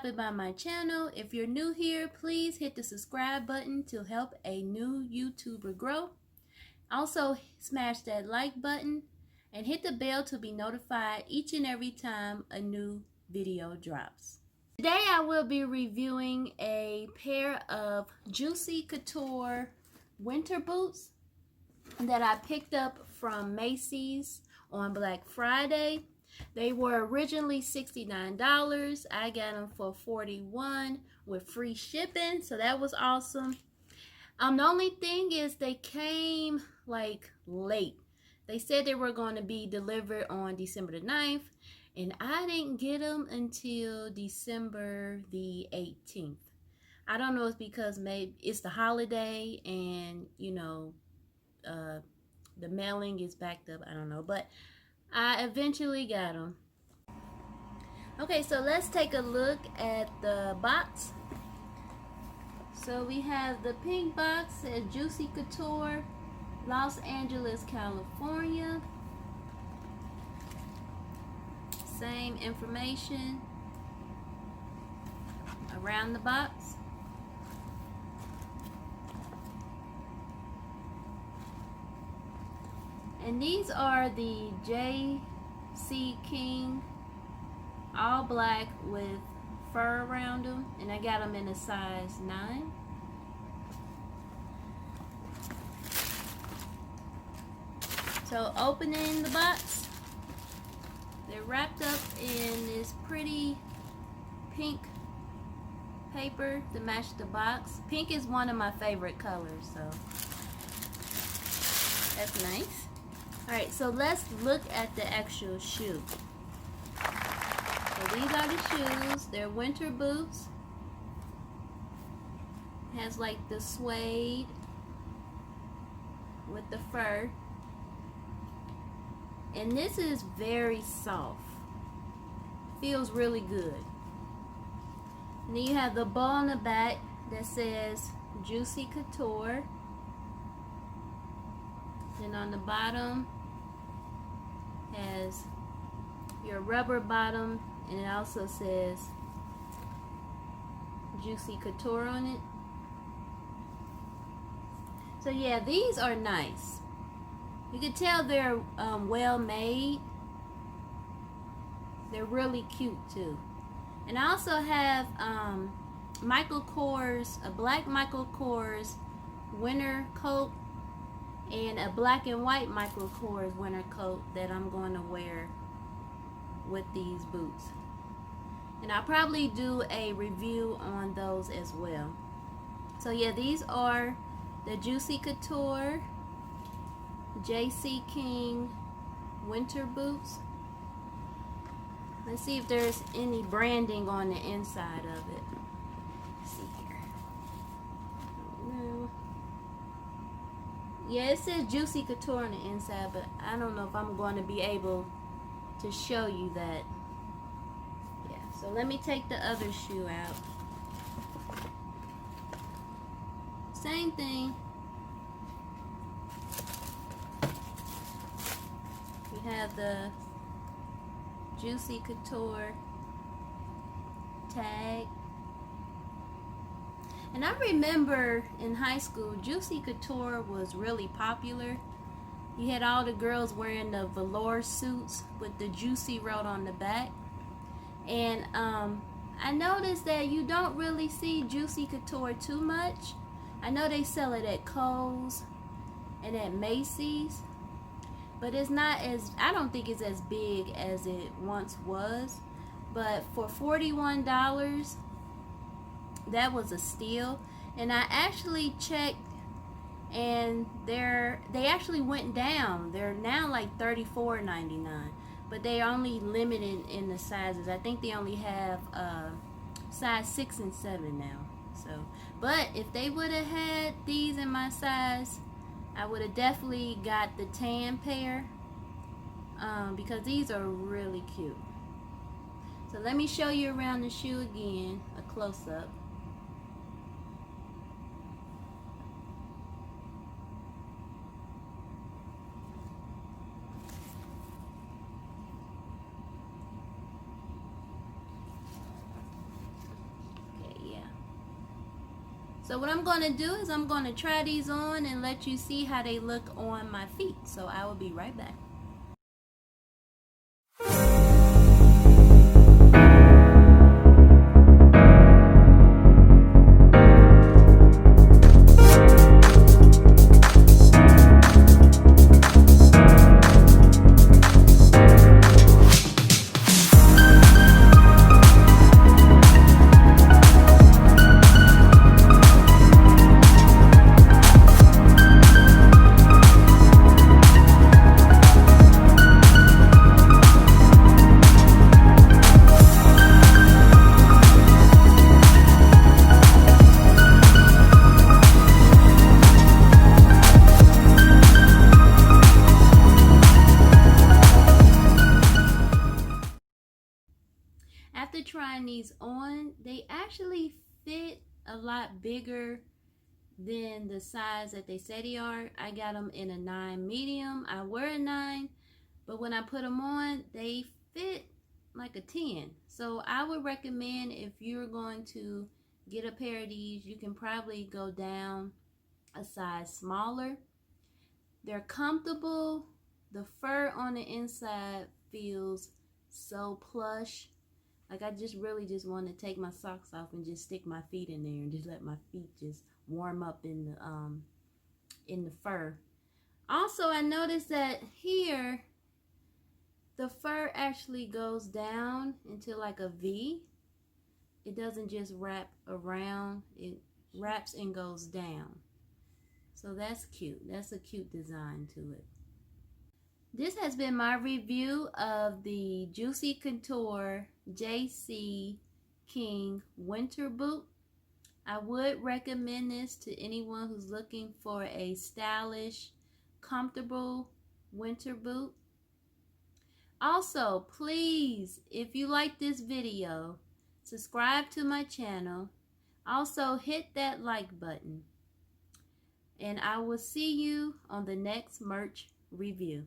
stopping by my channel. If you're new here, please hit the subscribe button to help a new YouTuber grow. Also, smash that like button and hit the bell to be notified each and every time a new video drops. Today I will be reviewing a pair of Juicy Couture winter boots that I picked up from Macy's on Black Friday. They were originally $69. I got them for $41 with free shipping, so that was awesome. The only thing is they came like late. They said they were going to be delivered on December the 9th, and I didn't get them until December the 18th. I don't know if it's because maybe it's the holiday and, you know, the mailing is backed up. I don't know, but I eventually got them. Okay, so let's take a look at the box. So we have the pink box at Juicy Couture, Los Angeles, California. Same information around the box. And these are the J.C. King all black with fur around them, and I got them in a size 9. So opening the box, they're wrapped up in this pretty pink paper to match the box. Pink is one of my favorite colors, so that's nice. Alright, so let's look at the actual shoe. So these are the shoes. They're winter boots. Has like the suede with the fur. And this is very soft. Feels really good. And then you have the bow on the back that says Juicy Couture. And on the bottom has your rubber bottom, and it also says Juicy Couture on it. So yeah, these are nice. You can tell they're well made. They're really cute too. And I also have Michael Kors, a black Michael Kors winter coat, and a black and white Michael Kors winter coat that I'm going to wear with these boots. And I'll probably do a review on those as well. So yeah, these are the Juicy Couture J.C. King winter boots. Let's see if there's any branding on the inside of it. Let's see here. No. Yeah, it says Juicy Couture on the inside, but I don't know if I'm going to be able to show you that. Yeah, so let me take the other shoe out. Same thing. We have the Juicy Couture tag. And I remember in high school, Juicy Couture was really popular. You had all the girls wearing the velour suits with the Juicy wrote on the back. And I noticed that you don't really see Juicy Couture too much. I know they sell it at Kohl's and at Macy's, but it's not as, I don't think it's as big as it once was. But for $41, that was a steal. And I actually checked, and they actually went down. They're now like $34.99, but they are only limited in the sizes. I think they only have size 6 and 7 now. So, but if they would have had these in my size, I would have definitely got the tan pair, because these are really cute. So let me show you around the shoe again, a close-up. So what I'm going to do is I'm going to try these on and let you see how they look on my feet. So I will be right back. After trying these on, they actually fit a lot bigger than the size that they say they are. I got them in a 9 medium. I wear a 9, but when I put them on, they fit like a 10. So I would recommend, if you're going to get a pair of these, you can probably go down a size smaller. They're comfortable. The fur on the inside feels so plush. Like, I just really just want to take my socks off and just stick my feet in there and just let my feet just warm up in the fur. Also, I noticed that here the fur actually goes down into like a V. It doesn't just wrap around, it wraps and goes down. So that's cute. That's a cute design to it. This has been my review of the Juicy Couture JC King Winter Boot. I would recommend this to anyone who's looking for a stylish, comfortable winter boot. Also, please, if you like this video, subscribe to my channel. Also, hit that like button. And I will see you on the next merch review.